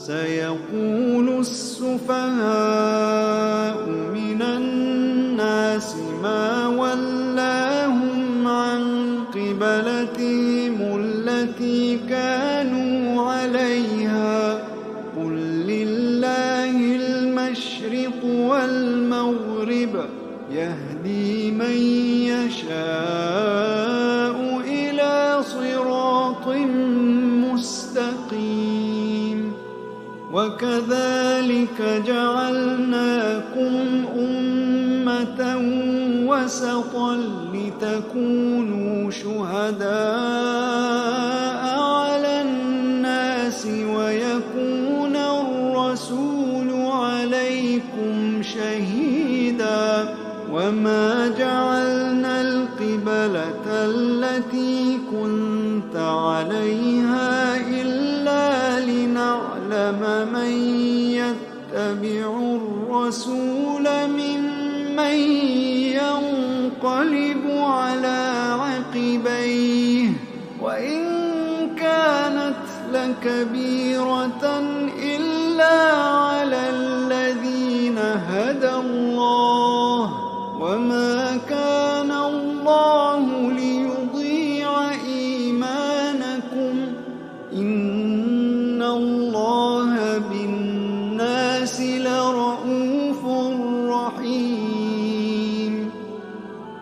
سيقول السفهاء من الناس ما ولاهم عن قبلتهم التي كانوا عليها قل لله المشرق والمغرب يهدي من يشاء إلى صراط مستقيم وكذلك جعلناكم أمة وسطا لتكونوا شهداء على الناس ويكون الرسول عليكم شهيدا وما جعلنا القبلة التي كنت عليها إلا لنعلم من يتبع الرسول ممن ينقلب على عقبيه وإن كانت لكبيرة إلا على الذين هدى الله وما كان الله ليضيع إيمانكم إن الله بالناس لرءوف رحيم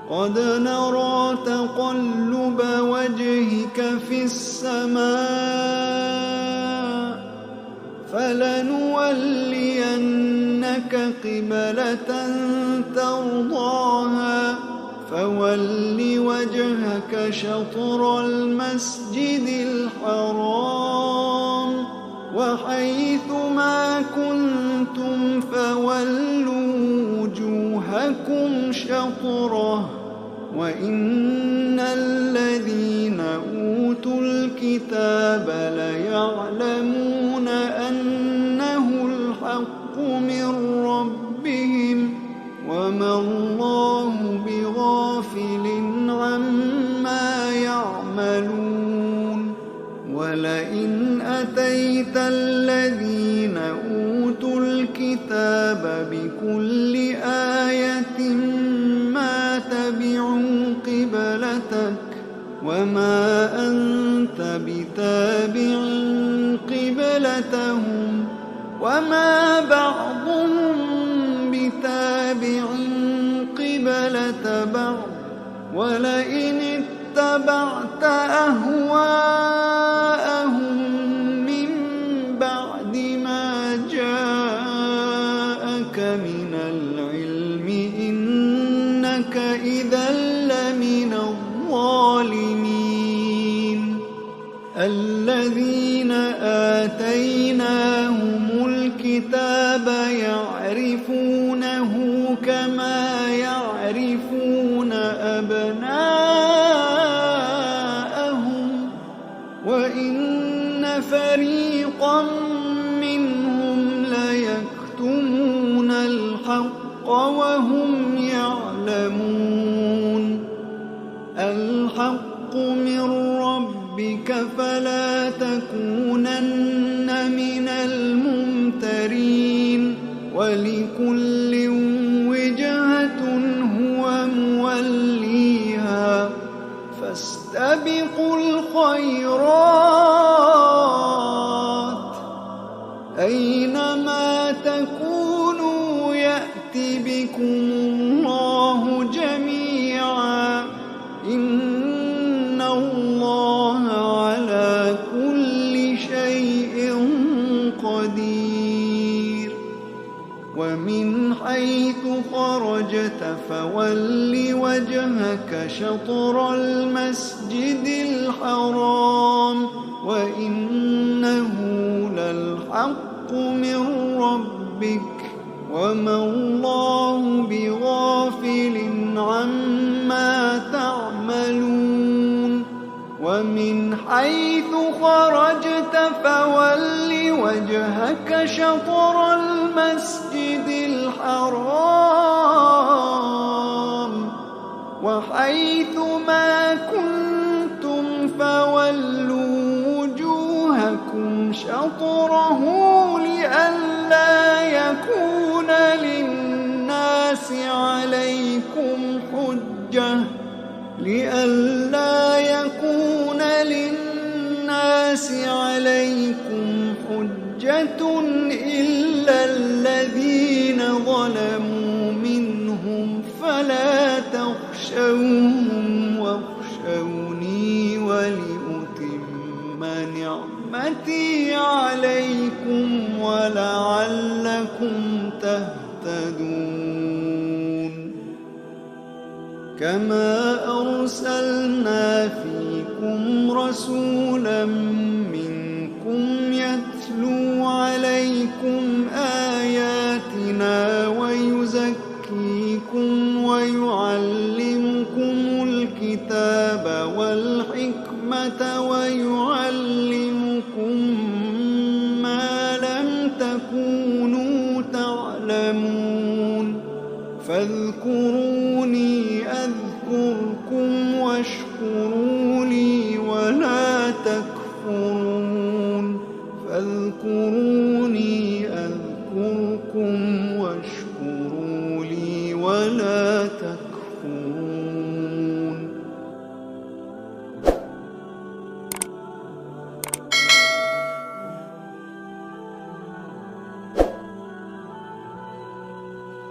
قد نرى تقلب وجهك في السماء فلنولينك قبلة ترضاها فول وجهك شطر المسجد الحرام وحيث ما كنتم فولوا وجوهكم شطره وإن الذين أوتوا الكتاب ليعلمون أنه الحق من ربهم وما الله بغافل عما يعملون ولئن أتيت الذين أوتوا الكتاب بكل آية ما تبعوا قبلتك وما أنت بتابع قبلتهم وما بعضهم بتابع قبلة بعض ولئن اتبعت أهواءهم من بعد ما جاءك من العلم إنك إذا لمن الظالمين الذين آتيناهم الكتاب يعرفونه كما يعرفون أبناءهم وإن فريقا منهم ليكتمون الحق وهم يعلمون الحق من ربك فلا تكونن من الممترين ولكل وجهة هو موليها فاستبقوا الخيرات أينما تكونوا يأت بكم الله جميعا إن الله على كل شيء قدير ومن حيث خرجت فول وجهك شطر المسجد الحرام وإنه للحق من ربك وما الله بغافل عما تعملون ومن حيث خرجت فول وجهك شطر المسجد الحرام وحيث ما كنتم فولوا وجوهكم شطره لئلا يكون للناس عليكم حجة إلا الذين ظلموا منهم فلا تخشوهم واخشوني ولأتم نعمتي عليكم ولعلكم تهتدون. كما أرسلنا فيكم رسولا منكم يتلو عليكم آياتنا ويزكيكم ويعلمكم الكتاب والحكمة ويعلمكم ما لم تكونوا تعلمون. فاذكروني أذكركم واشكروا لي ولا تكفرون. فاذكروني